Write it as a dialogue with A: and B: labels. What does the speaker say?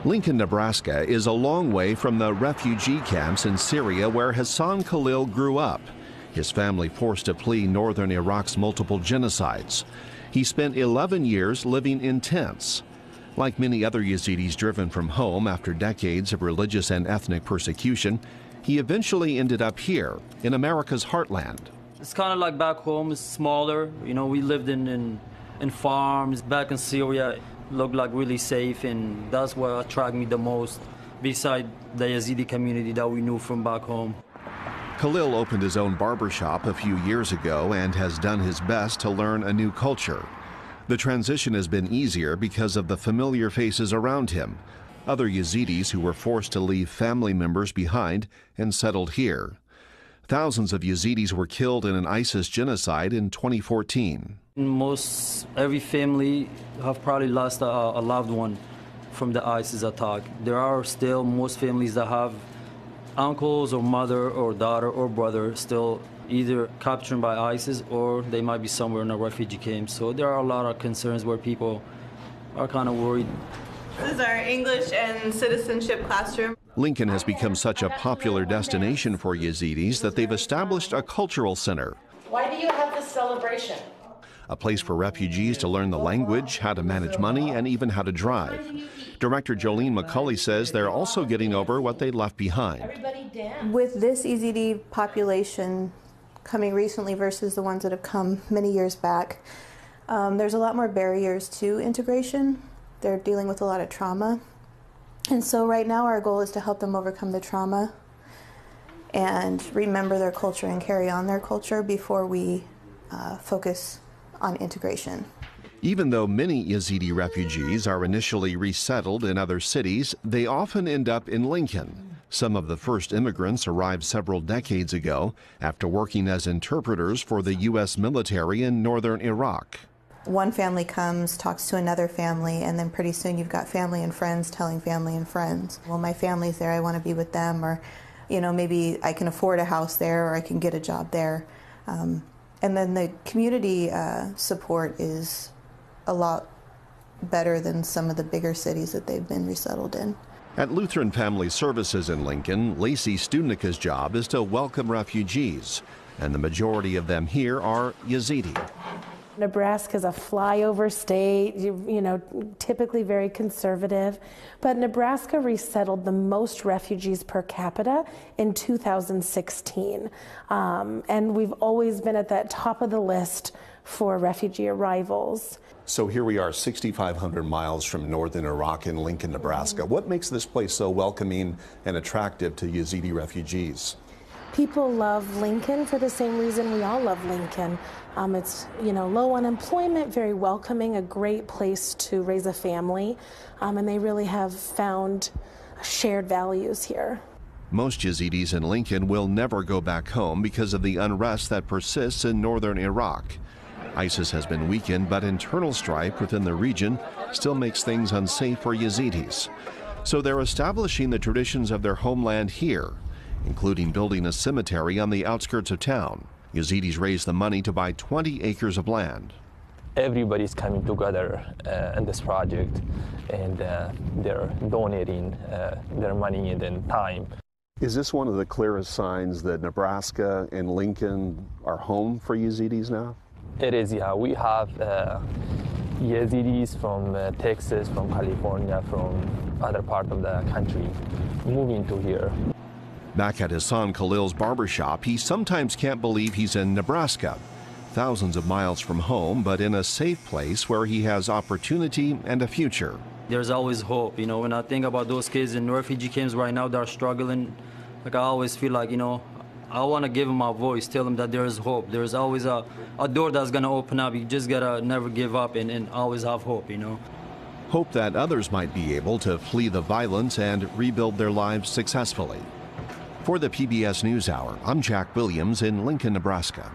A: Lincoln, Nebraska is a long way from the refugee camps in Syria where Hassan Khalil grew up. His family forced to flee northern Iraq's multiple genocides. He spent 11 years living in tents. Like many other Yazidis driven from home after decades of religious and ethnic persecution, he eventually ended up here in America's heartland.
B: It's kind of like back home. It's smaller. You know, we lived in farms. Back in Syria, looked like really safe, and that's what attracted me the most, beside the Yazidi community that we knew from back home.
A: Khalil opened his own barbershop a few years ago and has done his best to learn a new culture. The transition has been easier because of the familiar faces around him, other Yazidis who were forced to leave family members behind and settled here. Thousands of Yazidis were killed in an ISIS genocide in 2014.
B: Every family have probably lost a loved one from the ISIS attack. There are still most families that have uncles or mother or daughter or brother still either captured by ISIS or they might be somewhere in a refugee camp. So there are a lot of concerns where people are kind of worried.
C: This is our English and citizenship classroom.
A: Lincoln has become such a popular destination for Yazidis that they've established a cultural center.
D: Why do you have this celebration?
A: A place for refugees to learn the language, how to manage money, and even how to drive. Director Jolene McCulley says they're also getting over what they left behind.
E: With this Yazidi population coming recently versus the ones that have come many years back, there's a lot more barriers to integration. They're dealing with a lot of trauma. And so right now our goal is to help them overcome the trauma and remember their culture and carry on their culture before we focus on integration.
A: Even though many Yazidi refugees are initially resettled in other cities, they often end up in Lincoln. Some of the first immigrants arrived several decades ago after working as interpreters for the U.S. military in northern Iraq.
E: One family comes, talks to another family, and then pretty soon you've got family and friends telling family and friends, well, my family's there, I want to be with them, or, you know, maybe I can afford a house there or I can get a job there. And then the community support is a lot better than some of the bigger cities that they've been resettled in.
A: At Lutheran Family Services in Lincoln, Lacey Studnicka's job is to welcome refugees, and the majority of them here are Yazidi.
D: Nebraska is a flyover state, you know, typically very conservative, but Nebraska resettled the most refugees per capita in 2016. And we've always been at that top of the list for refugee arrivals.
A: So here we are, 6,500 miles from northern Iraq in Lincoln, Nebraska. What makes this place so welcoming and attractive to Yazidi refugees?
D: People love Lincoln for the same reason we all love Lincoln. It's, you know, low unemployment, very welcoming, a great place to raise a family, and they really have found shared values here.
A: Most Yazidis in Lincoln will never go back home because of the unrest that persists in northern Iraq. ISIS has been weakened, but internal strife within the region still makes things unsafe for Yazidis. So they're establishing the traditions of their homeland here, including building a cemetery on the outskirts of town. Yazidis raised the money to buy 20 acres of land.
F: Everybody's coming together in this project, and they're donating their money and then time.
A: Is this one of the clearest signs that Nebraska and Lincoln are home for Yazidis now?
F: It is, yeah. We have Yazidis from Texas, from California, from other part of the country moving to here.
A: Back at Hassan Khalil's barbershop, he sometimes can't believe he's in Nebraska, thousands of miles from home, but in a safe place where he has opportunity and a future.
B: There's always hope, you know. When I think about those kids in refugee camps right now that are struggling, like I always feel like, you know, I want to give them my voice, tell them that there is hope. There's always a door that's going to open up. You just got to never give up and always have hope, you know.
A: Hope that others might be able to flee the violence and rebuild their lives successfully. For the PBS NewsHour, I'm Jack Williams in Lincoln, Nebraska.